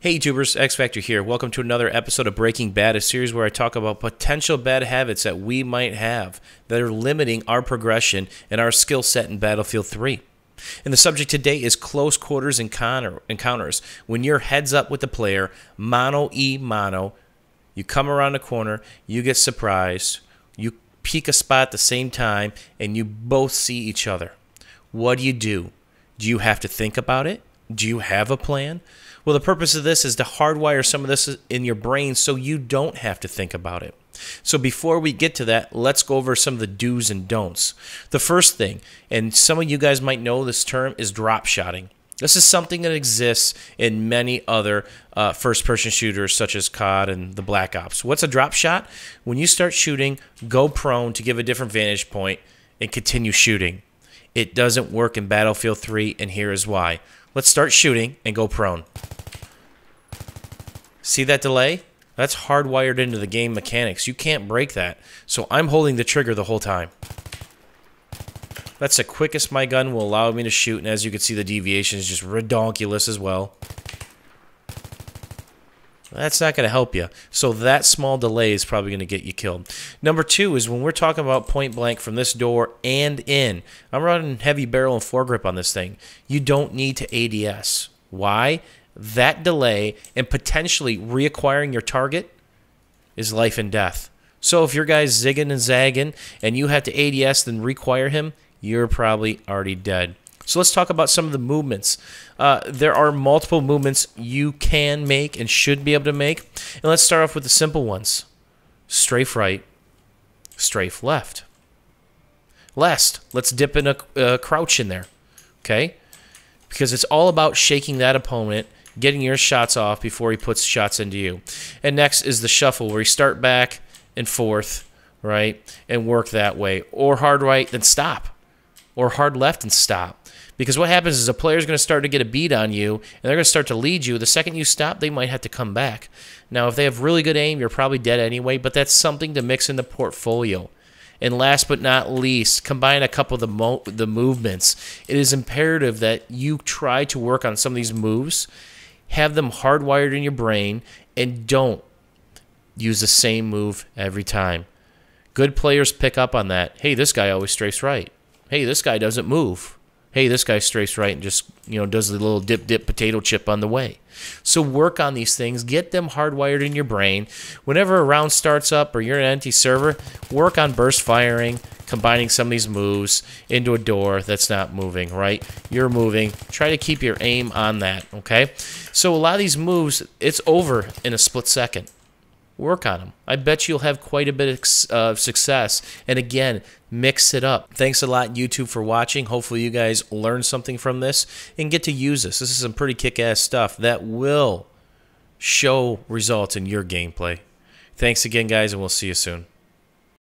Hey YouTubers, X Factor here. Welcome to another episode of Breaking Bad, a series where I talk about potential bad habits that we might have that are limiting our progression and our skill set in Battlefield 3. And the subject today is close quarters encounters. When you're heads up with the player, mano, you come around the corner, you get surprised, you peek a spot at the same time, and you both see each other. What do? Do you have to think about it? Do you have a plan? Well, the purpose of this is to hardwire some of this in your brain so you don't have to think about it. So before we get to that, let's go over some of the do's and don'ts. The first thing, and some of you guys might know this term, is dropshotting. This is something that exists in many other first-person shooters such as COD and the Black Ops. What's a drop shot? When you start shooting, go prone to give a different vantage point and continue shooting. It doesn't work in Battlefield 3, and here is why. Let's start shooting and go prone. See that delay? That's hardwired into the game mechanics. You can't break that. So I'm holding the trigger the whole time. That's the quickest my gun will allow me to shoot, and as you can see, the deviation is just redonkulous as well. That's not going to help you. So that small delay is probably going to get you killed. Number two is when we're talking about point blank from this door and in. I'm running heavy barrel and foregrip on this thing. You don't need to ADS. Why? That delay and potentially reacquiring your target is life and death. So if your guy's zigging and zagging and you have to ADS then require him, you're probably already dead. So let's talk about some of the movements. There are multiple movements you can make and should be able to make. And let's start off with the simple ones. Strafe right, strafe left. Let's dip in a crouch in there, okay? Because it's all about shaking that opponent, getting your shots off before he puts shots into you. And next is the shuffle, where you start back and forth, right, and work that way. Or hard right, then stop. Or hard left and stop. Because what happens is a player's going to start to get a beat on you, and they're going to start to lead you. The second you stop, they might have to come back. Now, if they have really good aim, you're probably dead anyway, but that's something to mix in the portfolio. And last but not least, combine a couple of the movements. It is imperative that you try to work on some of these moves, have them hardwired in your brain, and don't use the same move every time. Good players pick up on that. Hey, this guy always strafes right. Hey, this guy doesn't move. Hey, this guy strafes right and just, does the little dip potato chip on the way. So work on these things. Get them hardwired in your brain. Whenever a round starts up or you're in an empty server, work on burst firing, combining some of these moves into a door that's not moving, right? You're moving. Try to keep your aim on that, okay? So a lot of these moves, it's over in a split second. Work on them. I bet you'll have quite a bit of success. And again, mix it up. Thanks a lot, YouTube, for watching. Hopefully you guys learn something from this and get to use this. This is some pretty kick-ass stuff that will show results in your gameplay. Thanks again, guys, and we'll see you soon.